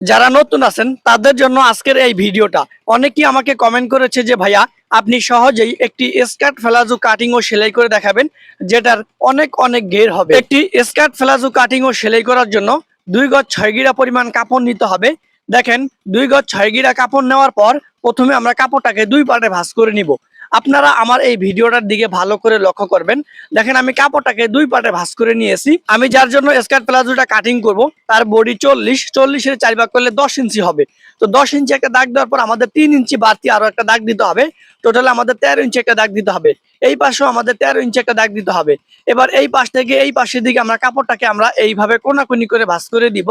যারা নতুন আছেন তাদের জন্য আজকের এই ভিডিওটা। অনেকেই আমাকে কমেন্ট করেছে যে ভাইয়া আপনি সহজেই একটি স্কার্ট ফেলাজু কাটিং ও সেলাই করে দেখাবেন যেটার অনেক অনেক ঘের হবে। একটি স্কার্ট ফেলাজু কাটিং ও সেলাই করার জন্য 2 গজ 6 গিরা পরিমাণ কাপড় নিতে হবে। দেখেন 2 গজ 6 গিরা কাপড় নেওয়ার পর প্রথমে আমরা কাপড়টাকে দুই পার্টে ভাঁজ করে নিব। আপনারা আমার এই ভিডিওটার দিকে ভালো করে লক্ষ্য করবেন। দেখেন আমি কাপড়টাকে দুই পার্টে ভাঁজ করে নিয়েছি। আমি যার জন্য স্কার্ট প্লাজোটা কাটিং করব তার বডি 40 এর 4 ভাগ করলে 10 ইঞ্চি হবে। তো 10 ইঞ্চি একটা দাগ দেওয়ার পর আমাদের 3 ইঞ্চি বাড়তি আরো একটা দাগ দিতে হবে। টোটাল আমাদের 13 ইঞ্চি একটা দাগ দিতে হবে। এই পাশেও আমাদের 13 ইঞ্চি একটা দাগ দিতে হবে। এবার এই পাশ থেকে এই পাশের দিকে আমরা কাপড়টাকে আমরা এইভাবে কোনাকুনি করে ভাঁজ করে দিব।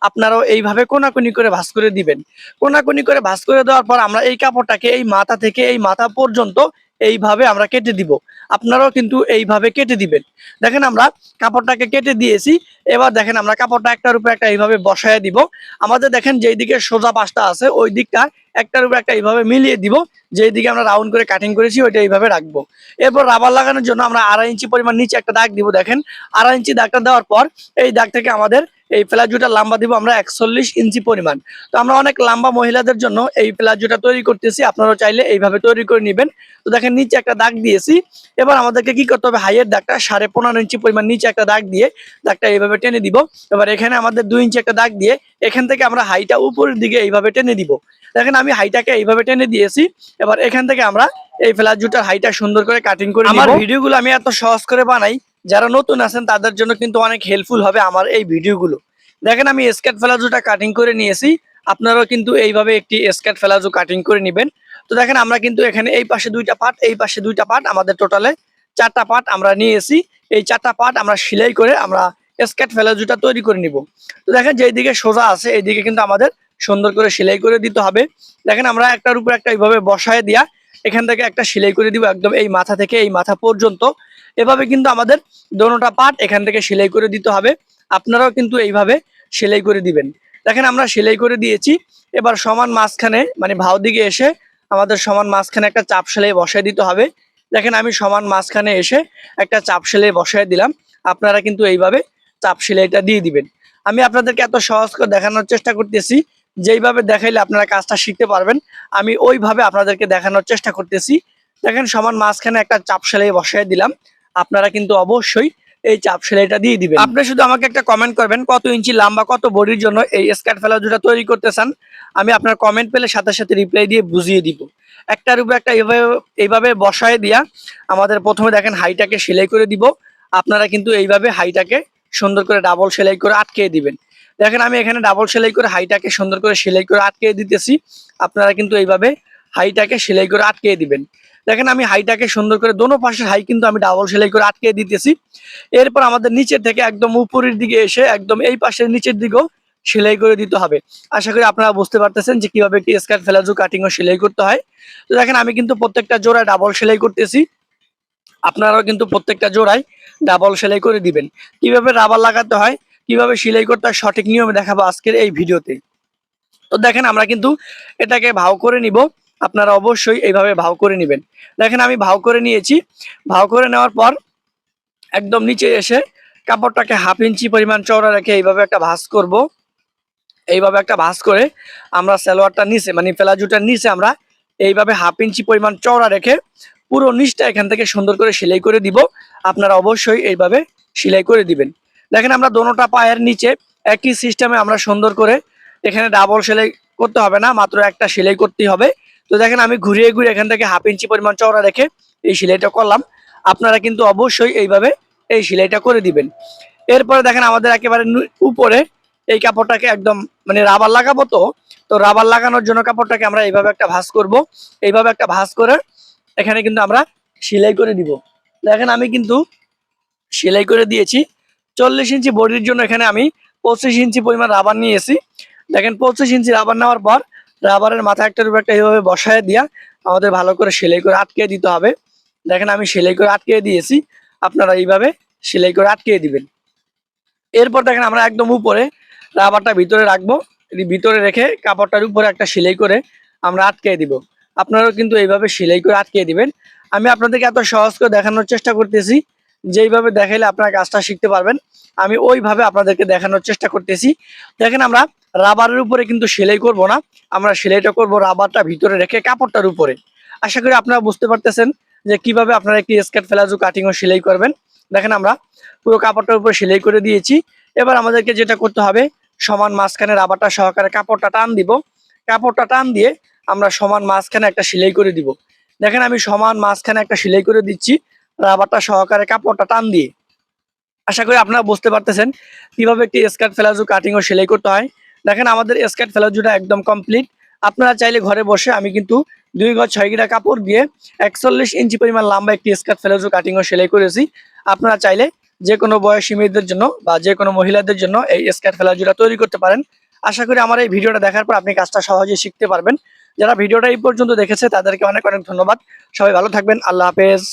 আপনারাও এইভাবে কোনাকুনি করে ভাঁজ করে দিবেন। কোনাকুনি করে ভাঁজ করে দেওয়ার পর আমরা এই কাপড়টাকে এই মাথা থেকে এই মাথা পর্যন্ত এইভাবে আমরা কেটে দিব। আপনারাও কিন্তু এইভাবে কেটে দিবেন। দেখেন আমরা কাপড়টাকে কেটে দিয়েছি। এবার দেখেন আমরা কাপড়টা একটার উপর একটা এইভাবে বসায় দিব। আমাদের দেখেন যেই দিকে সোজা পাশটা আছে ওই দিকটা একটার উপর একটা এইভাবে মিলিয়ে দিব। যেই দিকে আমরা রাউন্ড করে কাটিং করেছি ওইটা এইভাবে রাখবো। এরপর রাবার লাগানোর জন্য আমরা 2.5 ইঞ্চি পরিমাণ নিচে একটা দাগ দিব। দেখেন 2.5 ইঞ্চি দাগটা দেওয়ার পর এই দাগ থেকে আমাদের এই প্লাজোটা লম্বা দিব আমরা 41 ইঞ্চি পরিমাণ। তো আমরা অনেক লম্বা মহিলাদের জন্য এই প্লাজোটা তৈরি করতেছি। আপনারাও চাইলে এইভাবে তৈরি করে নেবেন। তো দেখেন নিচে একটা দাগ দিয়েছি। এবার আমাদেরকে কি করতে হবে, হাইয়ের দাগটা 15.5 ইঞ্চি পরিমাণ নিচে একটা দাগ দিয়ে দাগটা এইভাবে টেনে দিব। এবার এখানে আমাদের 2 ইঞ্চি একটা দাগ দিয়ে এখান থেকে আমরা হাইটা উপরের দিকে এইভাবে টেনে দিব। দেখেন আমি হাইটাকে এইভাবে টেনে দিয়েছি। এবার এখান থেকে আমরা এই প্লাজোটার হাইটা সুন্দর করে কাটিং করে নিব। আমার ভিডিওগুলো আমি এত সহজ করে বানাই, যারা নতুন আছেন তাদের জন্য কিন্তু অনেক হেল্পফুল হবে আমার এই ভিডিওগুলো। দেখেন আমি স্কার্ট প্লাজোটা কাটিং করে নিয়েছি। আপনারাও কিন্তু এইভাবে একটি স্কার্ট প্লাজো কাটিং করে নেবেন। তো দেখেন আমরা কিন্তু এখানে এই পাশে 2টা পার্ট, এই পাশে 2টা পার্ট, আমাদের টোটালে 4টা পার্ট আমরা নিয়েছি। এই 4টা পার্ট আমরা সেলাই করে আমরা স্কার্ট প্লাজোটা তৈরি করে নিব। তো দেখেন যেই দিকে সোজা আছে এই দিকে কিন্তু আমাদের সুন্দর করে সেলাই করে দিতে হবে। দেখেন আমরা একটার উপর একটা এইভাবে বসায় দিয়া এখান থেকে একটা সেলাই করে দিব একদম এই মাথা থেকে এই মাথা পর্যন্ত। এভাবে কিন্তু আমাদের দোনোটা পার্ট এখান থেকে সেলাই করে দিতে হবে। আপনারাও কিন্তু এইভাবে সেলাই করে দিবেন। দেখেন আমরা সেলাই করে দিয়েছি। এবার সমান মাঝখানে মানে ভাও দিকে এসে আমাদের সমান মাঝখানে একটা চাপ সেলাই বসায় দিতে হবে। দেখেন আমি সমান মাঝখানে এসে একটা চাপ সেলাই বসায় দিলাম। আপনারা কিন্তু এইভাবে চাপ সেলাইটা দিয়ে দিবেন। আমি আপনাদেরকে এত সহজ করে দেখানোর চেষ্টা করতেছি, যেইভাবে দেখাইলে আপনারা কাজটা শিখতে পারবেন আমি ওইভাবে আপনাদেরকে দেখানোর চেষ্টা করতেছি। দেখেন সমান মাঝখানে একটা চাপ সেলাই বসায় দিলাম। আপনারা কিন্তু অবশ্যই এই চাপ সেলাইটা দিয়ে দিবেন। আপনি শুধু আমাকে একটা কমেন্ট করবেন কত ইঞ্চি লম্বা কত বডির জন্য এই স্কার্ট প্লাজোটা তৈরি করতে চান। আমি আপনার কমেন্ট পেলে সাথে সাথে রিপ্লাই দিয়ে বুঝিয়ে দিব। একটার উপর একটা এইভাবে বসায় দিয়া আমাদের প্রথমে দেখেন হাইটাকে সেলাই করে দিব। আপনারা কিন্তু এইভাবে হাইটাকে সুন্দর করে ডাবল সেলাই করে আটকে দিবেন। দেখেন আমি এখানে ডাবল সেলাই করে হাইটাকে সুন্দর করে সেলাই করে আটকে দিতেছি। আপনারা কিন্তু এইভাবে হাইটাকে সেলাই করে আটকে দিবেন। দেখেন আমি হাইটাকে সুন্দর করে দোনো পাশের হাই কিন্তু আমি ডাবল সেলাই করে আটকে দিতেছি। এরপর আমাদের নিচের থেকে একদম উপরের দিকে এসে একদম এই পাশের নিচের দিকেও সেলাই করে দিতে হবে। আশা করি আপনারা বুঝতে পারতেছেন যে কিভাবে একটি স্কার্ট প্লাজো কাটিং ও সেলাই করতে হয়। তো দেখেন আমি কিন্তু প্রত্যেকটা জোড়ায় ডাবল সেলাই করতেছি। আপনারাও কিন্তু প্রত্যেকটা জোড়ায় ডাবল সেলাই করে দিবেন। কিভাবে রাবার লাগাতে হয়, কিভাবে সেলাই করতে হয় সঠিক নিয়মে দেখাবো আজকের এই ভিডিওতে। তো দেখেন আমরা কিন্তু এটাকে ভাও করে নিব। আপনারা অবশ্যই এইভাবে ভাও করে নেবেন। দেখেন আমি ভাও করে নিয়েছি। ভাও করে নেওয়ার পর একদম নিচে এসে কাপড়টাকে 1/2 ইঞ্চি পরিমাণ চওড়া রেখে এইভাবে একটা ভাঁজ করব। এইভাবে একটা ভাঁজ করে আমরা সালোয়ারটা নিচে মানে প্লাজোটার নিচে আমরা এইভাবে 1/2 ইঞ্চি পরিমাণ চওড়া রেখে পুরো নিচটা এখান থেকে সুন্দর করে সেলাই করে দিব। আপনারা অবশ্যই এইভাবে সেলাই করে দিবেন। দেখেন আমরা দোনোটা পায়ের নিচে একই সিস্টেমে আমরা সুন্দর করে এখানে ডাবল সেলাই করতে হবে না, মাত্র একটা সেলাই করতেই হবে। তো দেখেন আমি ঘুরিয়ে ঘুরিয়ে এখান থেকে 1/2 ইঞ্চি পরিমাণ চওড়া রেখে এই সেলাইটা করলাম। আপনারা কিন্তু অবশ্যই এইভাবে এই সেলাইটা করে দিবেন। এরপরে দেখেন আমাদের একেবারে উপরে এই কাপড়টাকে একদম মানে রাবার লাগাবো। তো রাবার লাগানোর জন্য কাপড়টাকে আমরা এইভাবে একটা ভাঁজ করব। এইভাবে একটা ভাঁজ করে এখানে কিন্তু আমরা সেলাই করে দিব। দেখেন আমি কিন্তু সেলাই করে দিয়েছি। 40 ইঞ্চি বডির জন্য এখানে আমি 25 ইঞ্চি পরিমাণ রাবার নিয়েছি। দেখেন 25 ইঞ্চি রাবার নেওয়ার পর রাবারের মাথা একটার উপর একটা এইভাবে বসায় দিয়া আমাদের ভালো করে সেলাই করে আটকে দিতে হবে। দেখেন আমি সেলাই করে আটকে দিয়েছি। আপনারা এইভাবে সেলাই করে আটকে দিবেন। এরপর দেখেন আমরা একদম উপরে রাবারটা ভিতরে রাখবো। ভিতরে রেখে কাপড়টার উপরে একটা সেলাই করে আমরা আটকে দিব। আপনারাও কিন্তু এইভাবে সেলাই করে আটকে দিবেন। আমি আপনাদেরকে এত সহজ করে দেখানোর চেষ্টা করতেছি, যেইভাবে দেখাইলে আপনারা কাজটা শিখতে পারবেন আমি ওইভাবে আপনাদেরকে দেখানোর চেষ্টা করতেছি। দেখেন আমরা রাবারের উপরে কিন্তু সেলাই করব না, আমরা সেলাইটা করব রাবারটা ভিতরে রেখে কাপড়টার উপরে। আশা করি আপনারা বুঝতে পারতেছেন যে কিভাবে আপনারা একটি স্কার্ট প্লাজো কাটিং ও সেলাই করবেন। দেখেন আমরা পুরো কাপড়টার উপর সেলাই করে দিয়েছি। এবার আমাদেরকে যেটা করতে হবে, সমান মাঝখানে রাবারটা সহকারে কাপড়টা টান দিব। কাপড়টা টান দিয়ে আমরা সমান মাঝখানে একটা সেলাই করে দিব। দেখেন আমি সমান মাঝখানে একটা সেলাই করে দিচ্ছি রাবারটা সহকারে কাপড়টা টান দিয়ে। আশা করি আপনারা বুঝতে পারতেছেন কিভাবে একটি স্কার্ট প্লাজো কাটিং ও সেলাই করতে হয়। দেখেন আমাদের স্কার্ট প্লাজোটা একদম কমপ্লিট। আপনারা চাইলে ঘরে বসে, আমি কিন্তু 2 গজ 6 গিরা কাপড় দিয়ে 41 ইঞ্চি পরিমাণ লম্বা একটি স্কার্ট প্লাজো কাটিং ও সেলাই করেছি। আপনারা চাইলে যে কোনো বয়সী মেয়েদের জন্য বা যে কোনো মহিলাদের জন্য এই স্কার্ট প্লাজোটা তৈরি করতে পারেন। আশা করি আমার এই ভিডিওটা দেখার পর আপনি কাজটা সহজেই শিখতে পারবেন। যারা ভিডিওটা এই পর্যন্ত দেখেছে তাদেরকে অনেক অনেক ধন্যবাদ। সবাই ভালো থাকবেন। আল্লাহ হাফেজ।